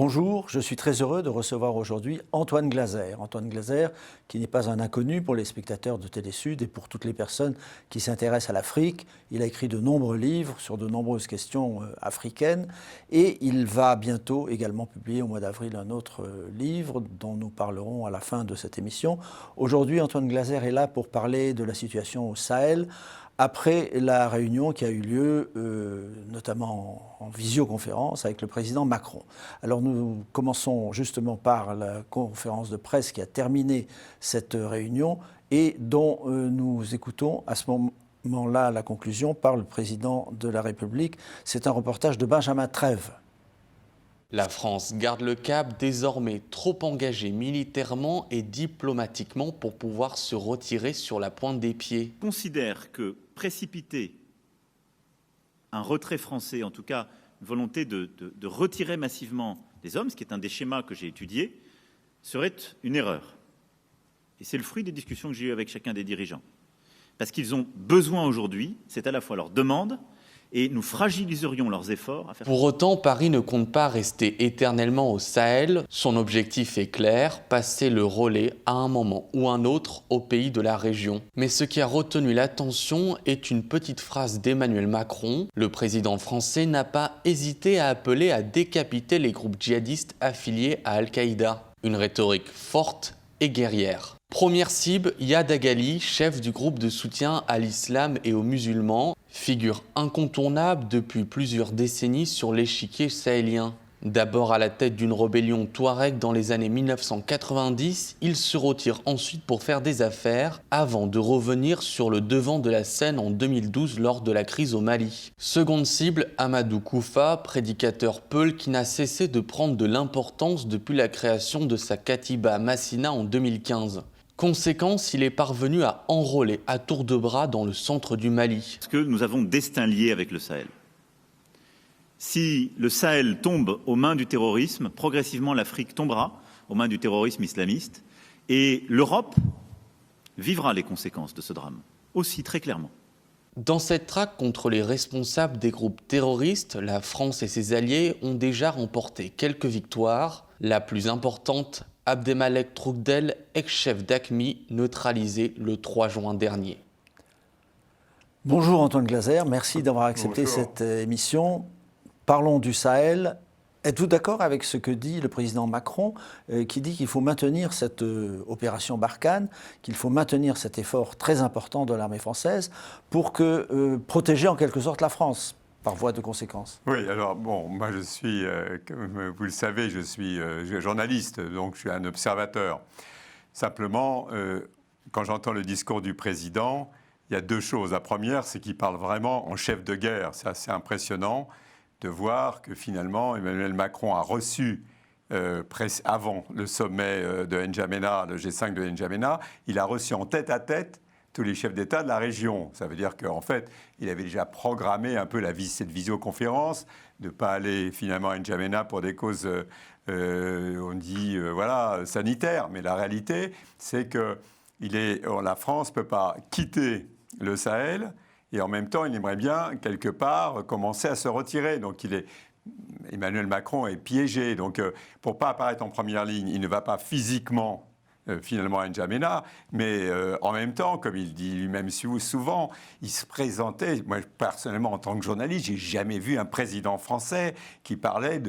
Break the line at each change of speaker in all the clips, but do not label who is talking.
Bonjour, je suis très heureux de recevoir aujourd'hui Antoine Glaser. Antoine Glaser, qui n'est pas un inconnu pour les spectateurs de Télé-Sud et pour toutes les personnes qui s'intéressent à l'Afrique. Il a écrit de nombreux livres sur de nombreuses questions africaines et il va bientôt également publier au mois d'avril un autre livre dont nous parlerons à la fin de cette émission. Aujourd'hui, Antoine Glaser est là pour parler de la situation au Sahel, après la réunion qui a eu lieu, notamment en visioconférence, avec le président Macron. Alors nous commençons justement par la conférence de presse qui a terminé cette réunion et dont nous écoutons à ce moment-là la conclusion par le président de la République. C'est un reportage de Benjamin Trèves.
La France garde le cap, désormais trop engagée militairement et diplomatiquement pour pouvoir se retirer sur la pointe des pieds.
Je considère que précipiter un retrait français, en tout cas une volonté de retirer massivement des hommes, ce qui est un des schémas que j'ai étudiés, serait une erreur. Et c'est le fruit des discussions que j'ai eues avec chacun des dirigeants. Parce qu'ils ont besoin aujourd'hui, c'est à la fois leur demande, et nous fragiliserions leurs efforts à faire...
Pour autant, Paris ne compte pas rester éternellement au Sahel. Son objectif est clair, passer le relais à un moment ou un autre aux pays de la région. Mais ce qui a retenu l'attention est une petite phrase d'Emmanuel Macron. Le président français n'a pas hésité à appeler à décapiter les groupes djihadistes affiliés à Al-Qaïda. Une rhétorique forte et guerrière. Première cible, Yad Agali, chef du groupe de soutien à l'islam et aux musulmans, figure incontournable depuis plusieurs décennies sur l'échiquier sahélien. D'abord à la tête d'une rébellion touareg dans les années 1990, il se retire ensuite pour faire des affaires, avant de revenir sur le devant de la scène en 2012 lors de la crise au Mali. Seconde cible, Amadou Koufa, prédicateur peul qui n'a cessé de prendre de l'importance depuis la création de sa Katiba Massina en 2015. Conséquence, il est parvenu à enrôler à tour de bras dans le centre du Mali.
Parce que nous avons destin lié avec le Sahel. Si le Sahel tombe aux mains du terrorisme, progressivement l'Afrique tombera aux mains du terrorisme islamiste et l'Europe vivra les conséquences de ce drame, aussi très clairement.
Dans cette traque contre les responsables des groupes terroristes, la France et ses alliés ont déjà remporté quelques victoires. La plus importante, Abdemalek Troukdel, ex-chef d'AQMI, neutralisé le 3 juin dernier.
Bonjour Antoine Glaser, merci d'avoir accepté cette émission. Parlons du Sahel. Êtes-vous d'accord avec ce que dit le président Macron, qui dit qu'il faut maintenir cette opération Barkhane, qu'il faut maintenir cet effort très important de l'armée française pour protéger en quelque sorte la France, par voie de conséquence?
Oui, alors bon, moi je suis, comme vous le savez, je suis journaliste, donc je suis un observateur. Simplement, quand j'entends le discours du président, il y a deux choses. La première, c'est qu'il parle vraiment en chef de guerre. C'est assez impressionnant de voir que finalement Emmanuel Macron a reçu, avant le sommet de N'Djamena, le G5 de N'Djamena, il a reçu en tête-à-tête tous les chefs d'État de la région. Ça veut dire qu'en fait, il avait déjà programmé un peu cette visioconférence, de ne pas aller finalement à N'Djamena pour des causes, on dit, voilà, sanitaires. Mais la réalité, c'est que la France ne peut pas quitter le Sahel et en même temps, il aimerait bien, quelque part, commencer à se retirer. Donc, Emmanuel Macron est piégé. Donc, pour ne pas apparaître en première ligne, il ne va pas physiquement finalement à N'Djamena, mais en même temps, comme il dit lui-même souvent, il se présentait, moi personnellement en tant que journaliste, j'ai jamais vu un président français qui parlait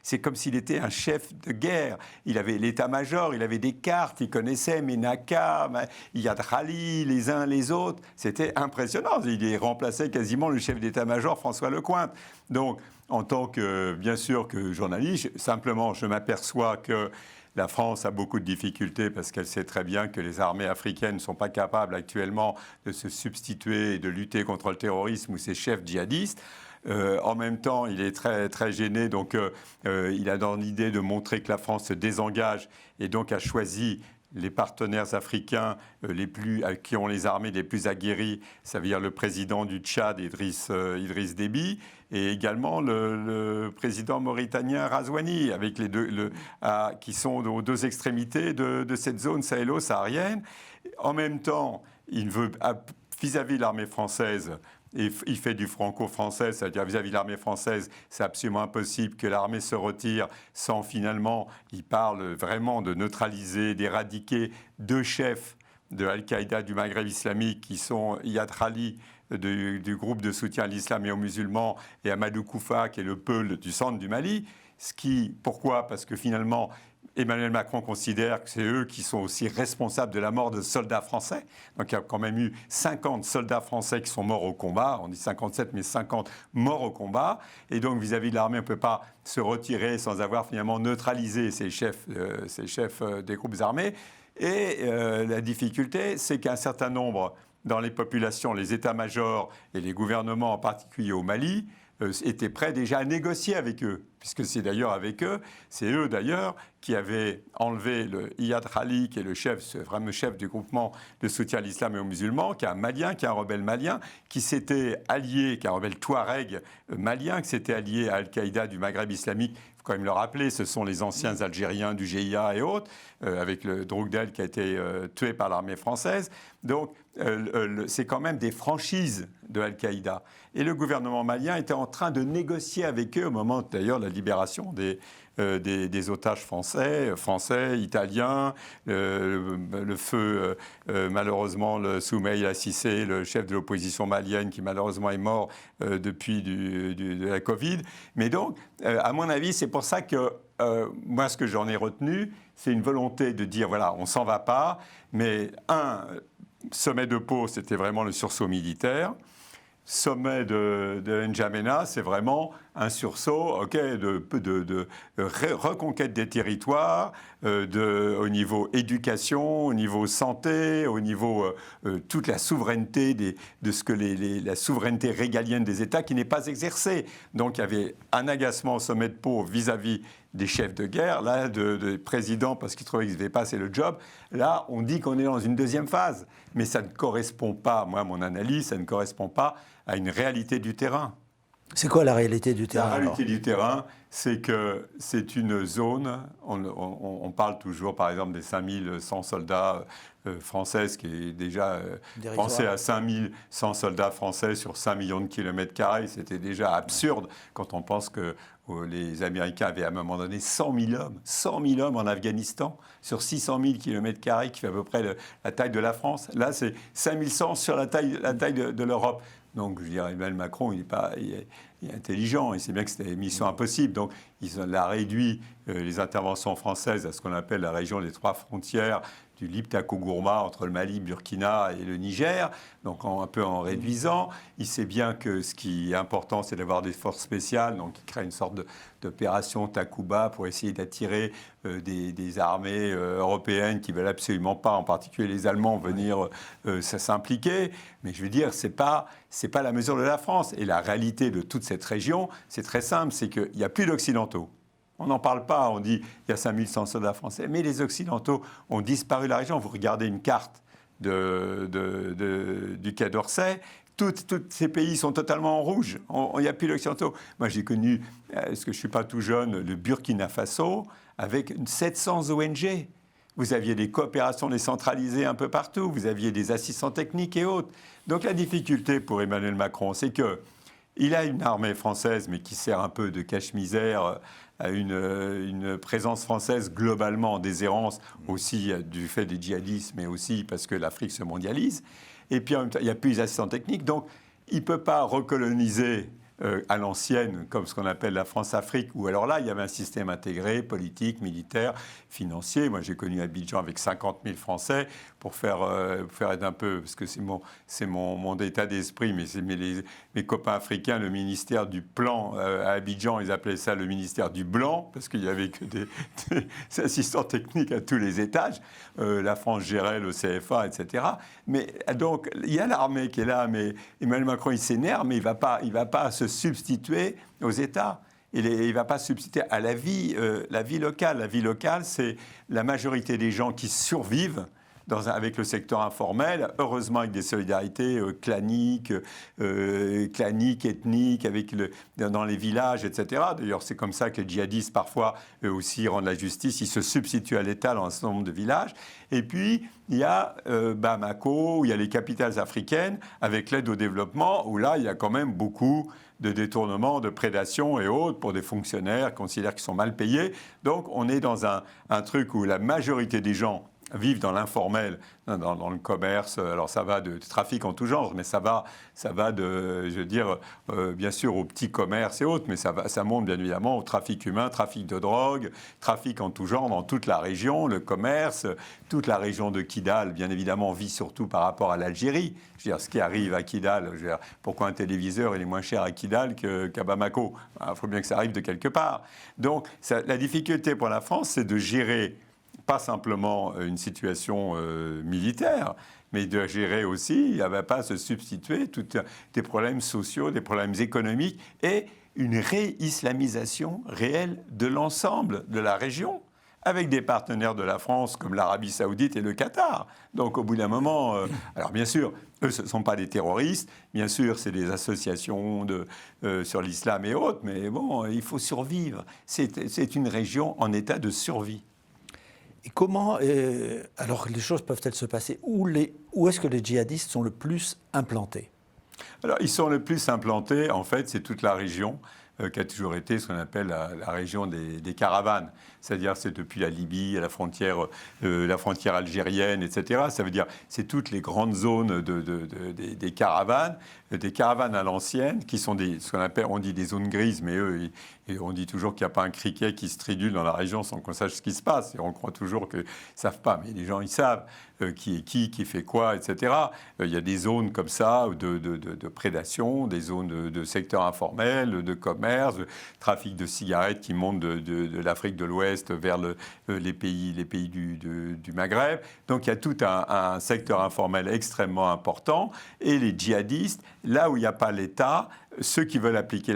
c'est comme s'il était un chef de guerre. Il avait l'état-major, il avait des cartes, il connaissait Ménaka, Iyad Khali, les uns les autres, c'était impressionnant. Il remplaçait quasiment le chef d'état-major François Lecointre. Donc, en tant que, bien sûr, que journaliste, simplement, je m'aperçois que la France a beaucoup de difficultés parce qu'elle sait très bien que les armées africaines ne sont pas capables actuellement de se substituer et de lutter contre le terrorisme ou ses chefs djihadistes. En même temps, il est très, très gêné, donc il a dans l'idée de montrer que la France se désengage et donc a choisi les partenaires africains qui ont les armées les plus aguerries, ça veut dire le président du Tchad, Idriss Déby, et également le président mauritanien Razouani, avec qui sont aux deux extrémités de cette zone sahélo-saharienne. En même temps, il veut, vis-à-vis de l'armée française, Et il fait du franco-français, c'est-à-dire vis-à-vis de l'armée française, c'est absolument impossible que l'armée se retire sans finalement, il parle vraiment de neutraliser, d'éradiquer 2 chefs de Al-Qaïda du Maghreb islamique qui sont Iyad Rali du groupe de soutien à l'islam et aux musulmans et Amadou Koufa qui est le Peul du centre du Mali. Pourquoi ? Parce que finalement, Emmanuel Macron considère que c'est eux qui sont aussi responsables de la mort de soldats français. Donc il y a quand même eu 50 soldats français qui sont morts au combat. On dit 57, mais 50 morts au combat. Et donc vis-à-vis de l'armée, on ne peut pas se retirer sans avoir finalement neutralisé ces chefs des groupes armés. Et la difficulté, c'est qu'un certain nombre dans les populations, les états-majors et les gouvernements, en particulier au Mali, étaient prêts déjà à négocier avec eux, puisque c'est d'ailleurs avec eux, c'est eux d'ailleurs qui avaient enlevé le Iyad Rali, qui est le chef, ce fameux chef du groupement de soutien à l'islam et aux musulmans, qui est un malien, qui est un rebelle malien, qui s'était allié, qui est un rebelle touareg malien, qui s'était allié à Al-Qaïda du Maghreb islamique. Il faut quand même le rappeler, ce sont les anciens Algériens du GIA et autres, avec le Droukdel qui a été tué par l'armée française. Donc, c'est quand même des franchises de Al-Qaïda. Et le gouvernement malien était en train de négocier avec eux au moment d'ailleurs de la libération des otages français, italiens, le feu, malheureusement, le Soumeil Cissé, le chef de l'opposition malienne, qui malheureusement est mort depuis de la Covid. Mais donc, à mon avis, c'est pour ça que moi, ce que j'en ai retenu, c'est une volonté de dire, voilà, on s'en va pas, mais sommet de Pau, c'était vraiment le sursaut militaire. Sommet de N'Djamena, c'est vraiment un sursaut de reconquête des territoires, au niveau éducation, au niveau santé, au niveau toute la souveraineté, de ce que la souveraineté régalienne des États qui n'est pas exercée. Donc il y avait un agacement au sommet de Pau vis-à-vis des chefs de guerre, là, de présidents, parce qu'ils trouvaient qu'ils ne devaient pas assez le job. Là, on dit qu'on est dans une deuxième phase. Mais ça ne correspond pas, moi, mon analyse, ça ne correspond pas à une réalité du terrain.
C'est quoi la réalité du terrain?
La réalité du terrain, c'est que c'est une zone, on parle toujours par exemple des 5100 soldats français, qui est déjà pensé à 5100 soldats français sur 5 millions de kilomètres carrés, c'était déjà absurde quand on pense que les Américains avaient à un moment donné 100 000 hommes en Afghanistan sur 600 000 kilomètres carrés, qui fait à peu près la taille de la France. Là, c'est 5100 sur la taille de l'Europe. Donc, je dirais, Emmanuel Macron, il est intelligent, il sait bien que c'était une mission impossible. Donc, il a réduit les interventions françaises à ce qu'on appelle la région des 3 frontières, du Liptako-Gourma entre le Mali, Burkina et le Niger, donc un peu en réduisant. Il sait bien que ce qui est important, c'est d'avoir des forces spéciales, donc il crée une sorte d'opération Takuba pour essayer d'attirer des armées européennes qui ne veulent absolument pas, en particulier les Allemands, venir s'impliquer. Mais je veux dire, c'est pas la mesure de la France. Et la réalité de toute cette région, c'est très simple, c'est qu'il n'y a plus d'Occidentaux. On n'en parle pas, on dit il y a 5100 soldats français, mais les Occidentaux ont disparu de la région. Vous regardez une carte du Quai d'Orsay, tous ces pays sont totalement en rouge. Il n'y a plus d'Occidentaux. Moi, j'ai connu, parce que je ne suis pas tout jeune, le Burkina Faso avec 700 ONG. Vous aviez des coopérations décentralisées un peu partout, vous aviez des assistants techniques et autres. Donc la difficulté pour Emmanuel Macron, c'est qu'il a une armée française, mais qui sert un peu de cache-misère à une présence française globalement en déshérence, aussi du fait des djihadistes, mais aussi parce que l'Afrique se mondialise. Et puis en même temps, il n'y a plus les assistants techniques, donc il ne peut pas recoloniser à l'ancienne, comme ce qu'on appelle la France-Afrique, où alors là, il y avait un système intégré, politique, militaire, financier. Moi, j'ai connu Abidjan avec 50 000 Français pour faire être un peu, parce que c'est mon état d'esprit, mais c'est mes copains africains, le ministère du plan à Abidjan, ils appelaient ça le ministère du blanc, parce qu'il n'y avait que des assistants techniques à tous les étages. La France gérait le CFA, etc. Mais donc, il y a l'armée qui est là, mais Emmanuel Macron, il s'énerve, mais il ne va pas se substituer aux États. Il ne va pas substituer à la vie locale. La vie locale, c'est la majorité des gens qui survivent avec le secteur informel, heureusement avec des solidarités claniques, ethniques, dans les villages, etc. D'ailleurs, c'est comme ça que les djihadistes, parfois, eux aussi, rendent la justice. Ils se substituent à l'État dans un certain nombre de villages. Et puis, il y a Bamako, où il y a les capitales africaines, avec l'aide au développement, où là, il y a quand même beaucoup de détournements, de prédation et autres pour des fonctionnaires qui considèrent qu'ils sont mal payés. Donc, on est dans un truc où la majorité des gens vivent dans l'informel, dans le commerce. Alors ça va de trafic en tout genre, mais ça va de, je veux dire, bien sûr au petit commerce et autres, mais ça monte bien évidemment au trafic humain, trafic de drogue, trafic en tout genre dans toute la région, le commerce, toute la région de Kidal, bien évidemment, vit surtout par rapport à l'Algérie. Je veux dire, ce qui arrive à Kidal, je veux dire, pourquoi un téléviseur il est moins cher à Kidal qu'à Bamako? Il faut bien que ça arrive de quelque part. Donc la difficulté pour la France, c'est de gérer pas simplement une situation militaire, mais de gérer aussi, il ne va pas se substituer tous des problèmes sociaux, des problèmes économiques et une réislamisation réelle de l'ensemble de la région, avec des partenaires de la France comme l'Arabie Saoudite et le Qatar. Donc au bout d'un moment, alors bien sûr, eux ce ne sont pas des terroristes, bien sûr c'est des associations sur l'islam et autres, mais bon, il faut survivre. C'est une région en état de survie.
Et comment, alors les choses peuvent-elles se passer? Où est-ce que les djihadistes sont le plus implantés?
Alors, ils sont le plus implantés, en fait, c'est toute la région qui a toujours été ce qu'on appelle la région des caravanes. C'est-à-dire, c'est depuis la Libye à la frontière algérienne, etc. Ça veut dire, c'est toutes les grandes zones des caravanes à l'ancienne, qui sont ce qu'on appelle, on dit des zones grises, mais eux, on dit toujours qu'il n'y a pas un criquet qui se tridule dans la région sans qu'on sache ce qui se passe. Et on croit toujours qu'ils ne savent pas, mais les gens, ils savent qui est qui fait quoi, etc. Il y a des zones comme ça de prédation, des zones de secteur informel, de commerce, de trafic de cigarettes qui montent de l'Afrique de l'Ouest vers les pays du Maghreb. Donc il y a tout un secteur informel extrêmement important. Et les djihadistes, là où il n'y a pas l'État, ceux qui veulent appliquer,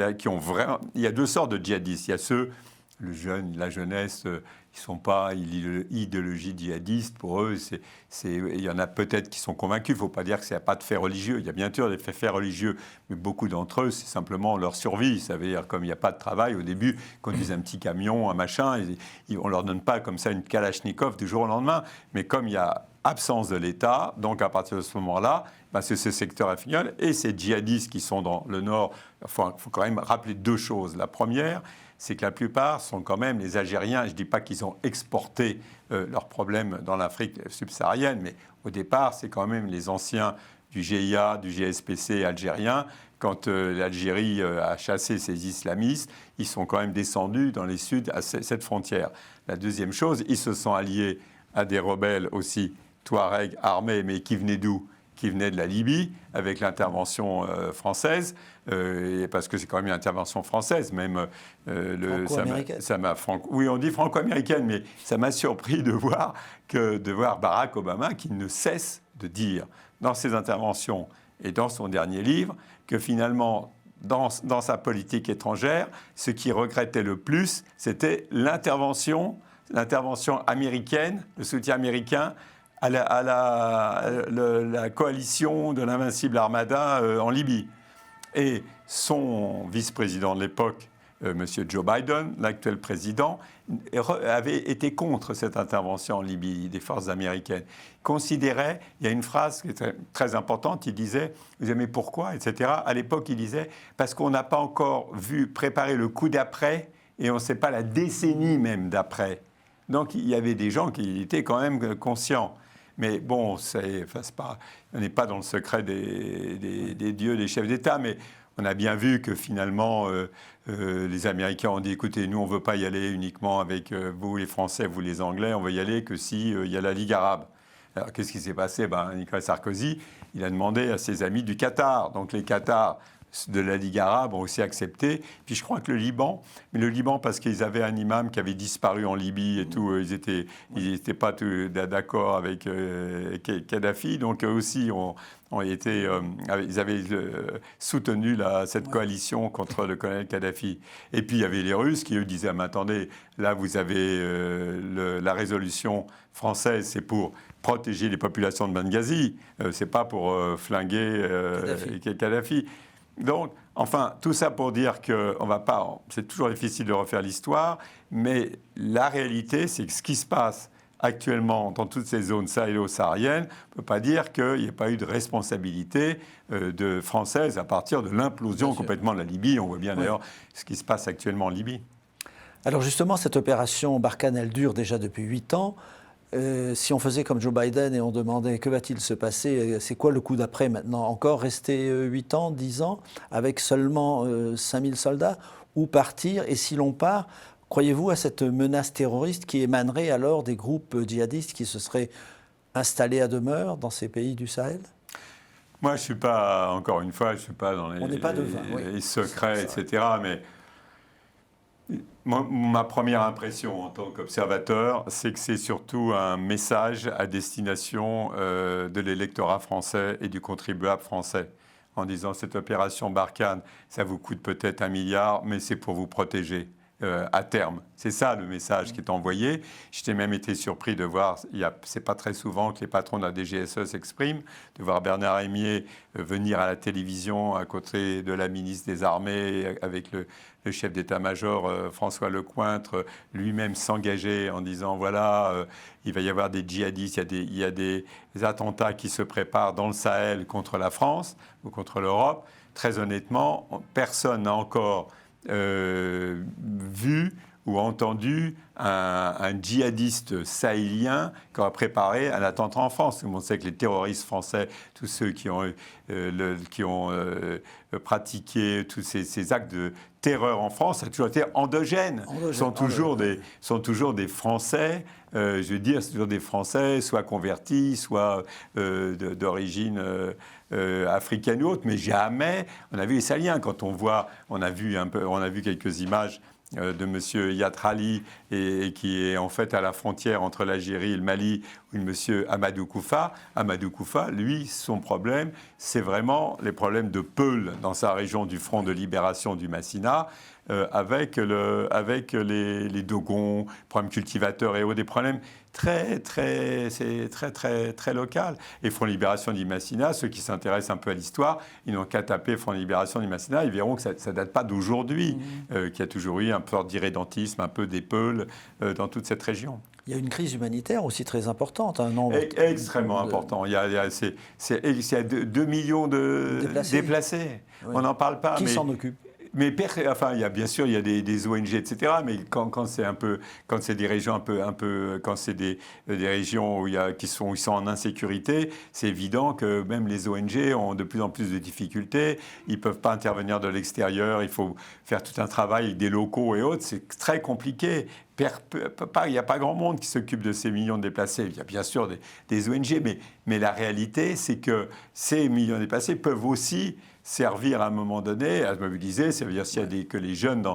il y a deux sortes de djihadistes. Il y a ceux, la jeunesse, ils ne sont pas idéologie djihadiste. Pour eux, il y en a peut-être qui sont convaincus. Il ne faut pas dire qu'il n'y a pas de faits religieux. Il y a bien sûr des faits religieux, mais beaucoup d'entre eux, c'est simplement leur survie. Ça veut dire, comme il n'y a pas de travail, au début, ils conduisent un petit camion, un machin, on ne leur donne pas comme ça une Kalachnikov du jour au lendemain. Mais comme il y a absence de l'État, donc à partir de ce moment-là, c'est ce secteur informel et ces djihadistes qui sont dans le nord. Il faut quand même rappeler deux choses. La première, c'est que la plupart sont quand même les Algériens. Je ne dis pas qu'ils ont exporté leurs problèmes dans l'Afrique subsaharienne, mais au départ, c'est quand même les anciens du GIA, du GSPC algérien. Quand l'Algérie a chassé ses islamistes, ils sont quand même descendus dans les suds à cette frontière. La deuxième chose, ils se sont alliés à des rebelles aussi, Touaregs armés, mais qui venaient d'où? Qui venaient de la Libye, avec l'intervention française, parce que c'est quand même une intervention française, même
franco-américaine.
Oui, on dit franco-américaine, mais ça m'a surpris de voir Barack Obama qui ne cesse de dire dans ses interventions et dans son dernier livre que finalement, dans sa politique étrangère, ce qu'il regrettait le plus, c'était l'intervention américaine, le soutien américain à la coalition de l'invincible Armada en Libye. Et son vice-président de l'époque, M. Joe Biden, l'actuel président, avait été contre cette intervention en Libye des forces américaines. Il considérait, il y a une phrase qui est très, très importante, il disait « Vous aimez pourquoi ?» etc. À l'époque, il disait « Parce qu'on n'a pas encore vu préparer le coup d'après et on ne sait pas la décennie même d'après. » Donc il y avait des gens qui étaient quand même conscients. Mais bon, on n'est pas dans le secret des dieux, des chefs d'État, mais on a bien vu que finalement, les Américains ont dit, écoutez, nous, on ne veut pas y aller uniquement avec vous, les Français, vous, les Anglais, on veut y aller que si il y a la Ligue arabe. Alors, qu'est-ce qui s'est passé? Nicolas Sarkozy, il a demandé à ses amis du Qatar. Donc, les Qatars, de la Ligue arabe ont aussi accepté. Puis je crois que le Liban, mais le Liban parce qu'ils avaient un imam qui avait disparu en Libye et tout, ils étaient pas d'accord avec Kadhafi, donc eux aussi ils avaient soutenu cette coalition contre le colonel Kadhafi. Et puis il y avait les Russes qui eux disaient ah, mais attendez, là vous avez la résolution française, c'est pour protéger les populations de Benghazi, c'est pas pour flinguer Kadhafi. Donc, enfin, tout ça pour dire que on va pas. C'est toujours difficile de refaire l'histoire, mais la réalité, c'est que ce qui se passe actuellement dans toutes ces zones sahélo-sahariennes ne peut pas dire qu'il n'y ait pas eu de responsabilité française à partir de l'implosion complètement de la Libye. On voit bien d'ailleurs ce qui se passe actuellement en Libye.
Alors justement, cette opération Barkhane, elle dure déjà depuis 8 ans. Si on faisait comme Joe Biden et on demandait que va-t-il se passer, c'est quoi le coup d'après maintenant? Encore rester 8 ans, 10 ans, avec seulement 5000 soldats, ou partir? Et si l'on part, croyez-vous à cette menace terroriste qui émanerait alors des groupes djihadistes qui se seraient installés à demeure dans ces pays du Sahel?
Moi, je ne suis pas, encore une fois, je ne suis pas dans les secrets, etc. Mais ma première impression en tant qu'observateur, c'est que c'est surtout un message à destination de l'électorat français et du contribuable français, en disant cette opération Barkhane, ça vous coûte peut-être 1 milliard, mais c'est pour vous protéger à terme. C'est ça le message qui est envoyé. J'ai même été surpris de voir, c'est pas très souvent que les patrons de la DGSE s'expriment, de voir Bernard Aimier venir à la télévision à côté de la ministre des Armées avec le chef d'état-major François Lecointre lui-même s'engager en disant voilà, il va y avoir des djihadistes, il y a des attentats qui se préparent dans le Sahel contre la France ou contre l'Europe. Très honnêtement, personne n'a encore vu ou entendu un djihadiste sahélien qui aurait préparé un attentat en France. Tout le monde sait que les terroristes français, tous ceux qui ont pratiqué tous ces actes de terreur en France, ça a toujours été endogène. Sont toujours des Français, je veux dire, c'est toujours des Français, soit convertis, soit d'origine africaine ou autre, mais jamais on a vu les Sahéliens. Quand on a vu quelques images de M. Yatrali et qui est en fait à la frontière entre l'Algérie et le Mali, ou M. Amadou Koufa. Amadou Koufa, lui, son problème, c'est vraiment les problèmes de Peul dans sa région du Front de libération du Massina, avec les Dogons, problèmes cultivateurs et autres, des problèmes très local. Et Front Libération du Massina, ceux qui s'intéressent un peu à l'histoire, ils n'ont qu'à taper Front Libération du Massina, ils verront que ça ne date pas d'aujourd'hui, qu'il y a toujours eu un peu d'irrédentisme, un peu d'épeule dans toute cette région.
Il y a une crise humanitaire aussi très importante, un nombre
extrêmement important. Il y a 2 millions de déplacés. Oui. On n'en parle pas.
Qui s'en occupe?
Mais enfin, bien sûr, il y a des ONG, etc. Mais quand c'est des régions quand c'est des régions qui sont en insécurité, c'est évident que même les ONG ont de plus en plus de difficultés. Ils ne peuvent pas intervenir de l'extérieur. Il faut faire tout un travail avec des locaux et autres. C'est très compliqué. Il n'y a pas grand monde qui s'occupe de ces millions de déplacés. Il y a bien sûr des ONG, mais la réalité, c'est que ces millions de déplacés peuvent aussi servir à un moment donné à se mobiliser, ça veut dire que les jeunes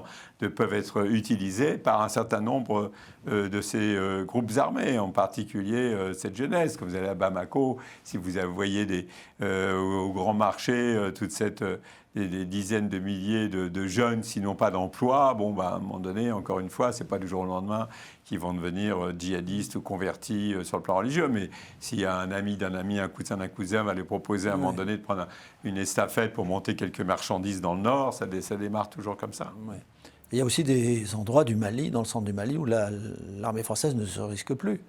peuvent être utilisés par un certain nombre de ces groupes armés, en particulier cette jeunesse. Quand vous allez à Bamako, si vous voyez au grand marché des dizaines de milliers de jeunes, sinon pas d'emploi, à un moment donné, encore une fois, c'est pas du jour au lendemain qu'ils vont devenir djihadistes ou convertis sur le plan religieux. Mais s'il y a un ami d'un ami, un cousin d'un cousin va lui proposer à un moment donné de prendre une estafette pour monter quelques marchandises dans le nord, ça démarre toujours comme ça.
Ouais. Il y a aussi des endroits du Mali, dans le centre du Mali, où l'armée française ne se risque plus.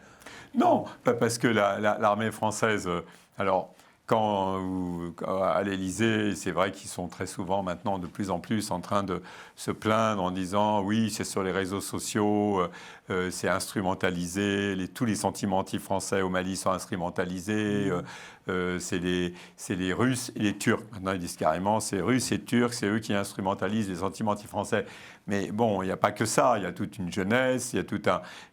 Non, parce que l'armée française... alors, à l'Élysée, c'est vrai qu'ils sont très souvent maintenant de plus en plus en train de se plaindre en disant oui, c'est sur les réseaux sociaux, c'est instrumentalisé, tous les sentiments anti-français au Mali sont instrumentalisés, c'est les Russes et les Turcs. Maintenant, ils disent carrément c'est Russes et Turcs, c'est eux qui instrumentalisent les sentiments anti-français. Mais bon, il n'y a pas que ça, il y a toute une jeunesse, il y a toute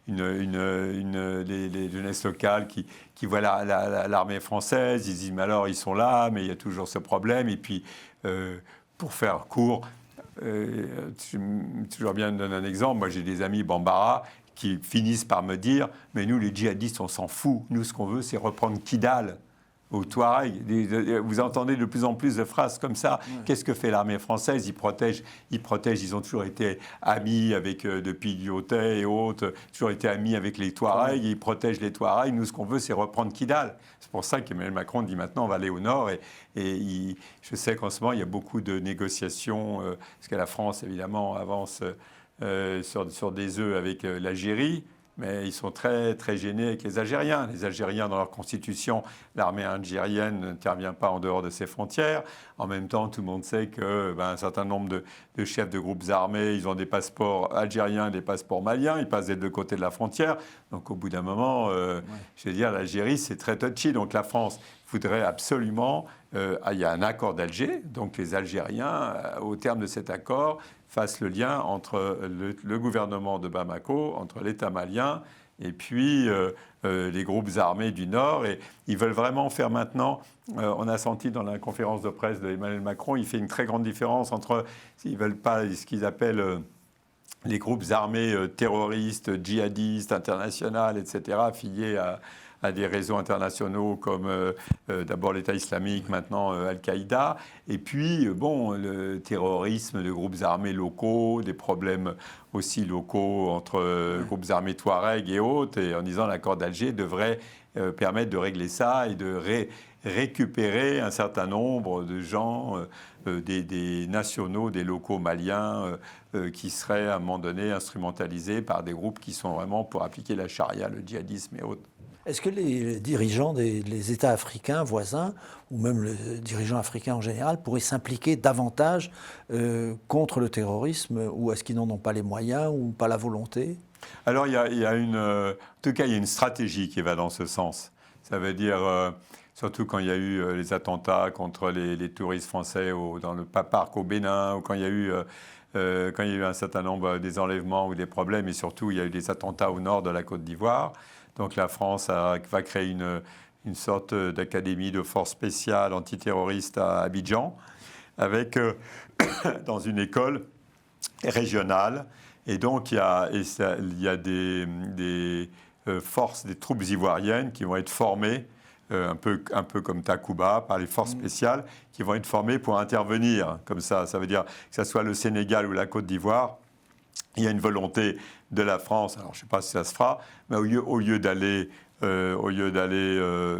les jeunesses locales qui voient l'armée française, ils disent mais alors ils sont là, mais il y a toujours ce problème. Et puis pour faire court, toujours bien donner un exemple. Moi, j'ai des amis Bambara qui finissent par me dire « Mais nous, les djihadistes, on s'en fout. Nous, ce qu'on veut, c'est reprendre Kidal aux Touaregs. » Vous entendez de plus en plus de phrases comme ça. Ouais. Qu'est-ce que fait l'armée française? Ils protègent. Ils ont toujours été amis avec depuis Lyotet et autres, toujours été amis avec les Touaregs. Ils protègent les Touaregs. Nous, ce qu'on veut, c'est reprendre Kidal. C'est pour ça qu'Emmanuel Macron dit maintenant, on va aller au nord. Je sais qu'en ce moment, il y a beaucoup de négociations, parce que la France, évidemment, avance sur des œufs avec l'Algérie. Mais ils sont très, très gênés avec les Algériens. Les Algériens, dans leur constitution, l'armée algérienne n'intervient pas en dehors de ses frontières. En même temps, tout le monde sait qu'un certain nombre de chefs de groupes armés, ils ont des passeports algériens, des passeports maliens. Ils passent des deux côtés de la frontière. Donc, au bout d'un moment, je veux dire, l'Algérie, c'est très touchy. Donc, la France voudrait absolument... il y a un accord d'Alger. Donc, les Algériens, au terme de cet accord, fassent le lien entre le gouvernement de Bamako, entre l'État malien et puis les groupes armés du Nord. Et ils veulent vraiment faire maintenant, on a senti dans la conférence de presse d'Emmanuel Macron, il fait une très grande différence entre, ils ne veulent pas ce qu'ils appellent les groupes armés terroristes, djihadistes, internationaux, etc., affiliés à des réseaux internationaux comme d'abord l'État islamique, maintenant Al-Qaïda. Et puis, le terrorisme de groupes armés locaux, des problèmes aussi locaux entre groupes armés Touareg et autres, et en disant l'accord d'Alger devrait permettre de régler ça et de récupérer un certain nombre de gens, des nationaux, des locaux maliens, qui seraient à un moment donné instrumentalisés par des groupes qui sont vraiment pour appliquer la charia, le djihadisme et autres.
Est-ce que les dirigeants des États africains voisins, ou même les dirigeants africains en général, pourraient s'impliquer davantage contre le terrorisme, ou est-ce qu'ils n'en ont pas les moyens ou pas la volonté?
Alors, il y a en tout cas, il y a une stratégie qui va dans ce sens. Ça veut dire, surtout quand il y a eu les attentats contre les touristes français dans le parc au Bénin, ou quand il y a eu un certain nombre des enlèvements ou des problèmes, et surtout, il y a eu des attentats au nord de la Côte d'Ivoire. Donc la France va créer une sorte d'académie de force spéciale antiterroriste à Abidjan, avec dans une école régionale. Et donc il y a des forces, des troupes ivoiriennes qui vont être formées, un peu comme Takuba, par les forces spéciales, qui vont être formées pour intervenir comme ça. Ça veut dire que ce soit le Sénégal ou la Côte d'Ivoire. Il y a une volonté de la France, alors je ne sais pas si ça se fera, mais au lieu d'aller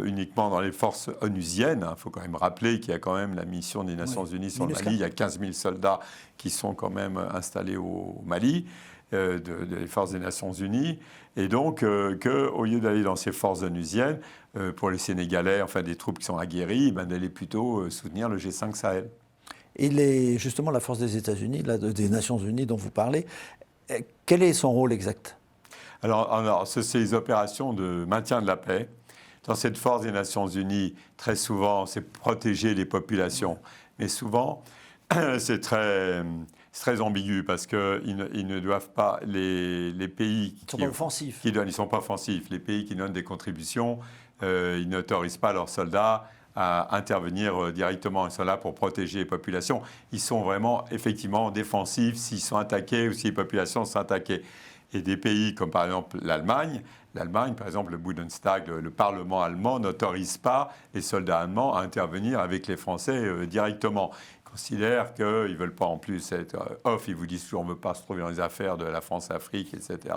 uniquement dans les forces onusiennes, il faut quand même rappeler qu'il y a quand même la mission des Nations Unies sur le Mali. Il y a 15 000 soldats qui sont quand même installés au Mali, des forces des Nations Unies. Et donc, qu'au lieu d'aller dans ces forces onusiennes, pour les Sénégalais, enfin des troupes qui sont aguerries, d'aller plutôt soutenir le G5 Sahel.
Et justement, la force des États-Unis, des Nations Unies dont vous parlez, quel est son rôle exact?
Alors c'est les opérations de maintien de la paix. Dans cette force des Nations Unies, très souvent, c'est protéger les populations. Mais souvent, c'est très ambigu parce qu'ils ne doivent pas, les pays
ils ne sont pas offensifs.
Ils ne sont pas offensifs. Les pays qui donnent des contributions, ils n'autorisent pas leurs soldats à intervenir directement. Ils sont là pour protéger les populations. Ils sont vraiment, effectivement, défensifs s'ils sont attaqués ou si les populations sont attaquées. Et des pays comme, par exemple, l'Allemagne, par exemple, le Bundestag, le Parlement allemand, n'autorise pas les soldats allemands à intervenir avec les Français directement. Ils considèrent qu'ils ne veulent pas en plus être off. Ils vous disent toujours on ne veut pas se trouver dans les affaires de la France-Afrique, etc.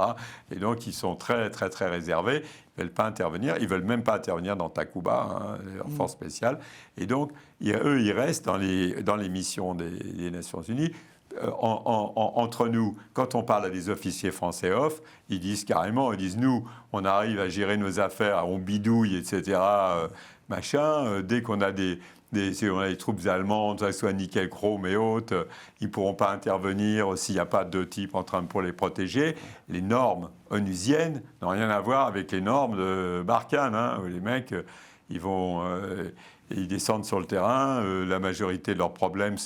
Et donc, ils sont très, très, très réservés. Ils ne veulent pas intervenir. Ils ne veulent même pas intervenir dans Takuba, leur force spéciale. Et donc, eux, ils restent dans les missions des Nations Unies. Entre nous, quand on parle à des officiers français off, ils disent carrément, nous, on arrive à gérer nos affaires, on bidouille, etc., dès qu'on a si on a des troupes allemandes, que ce soit nickel, chrome et autres, ils ne pourront pas intervenir s'il n'y a pas de type en train pour les protéger. Les normes onusiennes n'ont rien à voir avec les normes de Barkhane, où les mecs... ils descendent sur le terrain. La majorité de leurs problèmes,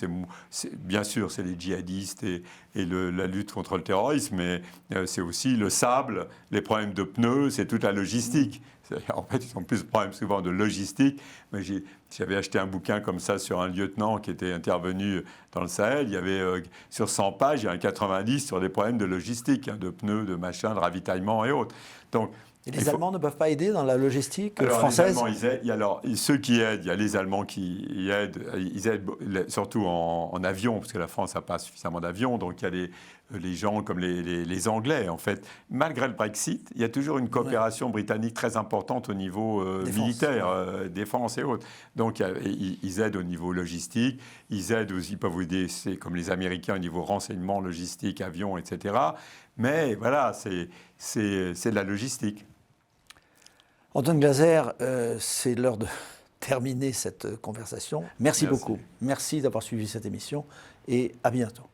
bien sûr, c'est les djihadistes et la lutte contre le terrorisme, mais c'est aussi le sable, les problèmes de pneus, c'est toute la logistique. En fait, ils ont plus de problèmes souvent de logistique. Mais j'avais acheté un bouquin comme ça sur un lieutenant qui était intervenu dans le Sahel. Il y avait sur 100 pages, il y a un 90 sur des problèmes de logistique, de pneus, de machins, de ravitaillement et autres. Donc,
et les Allemands ne peuvent pas aider dans la logistique française?
Les Allemands, ils aident. Alors, ceux qui aident, il y a les Allemands qui aident. Ils aident surtout en avion, parce que la France n'a pas suffisamment d'avions. Donc, il y a les gens comme les Anglais, en fait. Malgré le Brexit, il y a toujours une coopération britannique très importante au niveau militaire, défense et autres. Donc, ils aident au niveau logistique. Ils aident aussi, ils peuvent aider, comme les Américains, au niveau renseignement, logistique, avions, etc. Mais voilà, c'est de la logistique.
Antoine Glaser, c'est l'heure de terminer cette conversation. Merci beaucoup. Merci d'avoir suivi cette émission et à bientôt.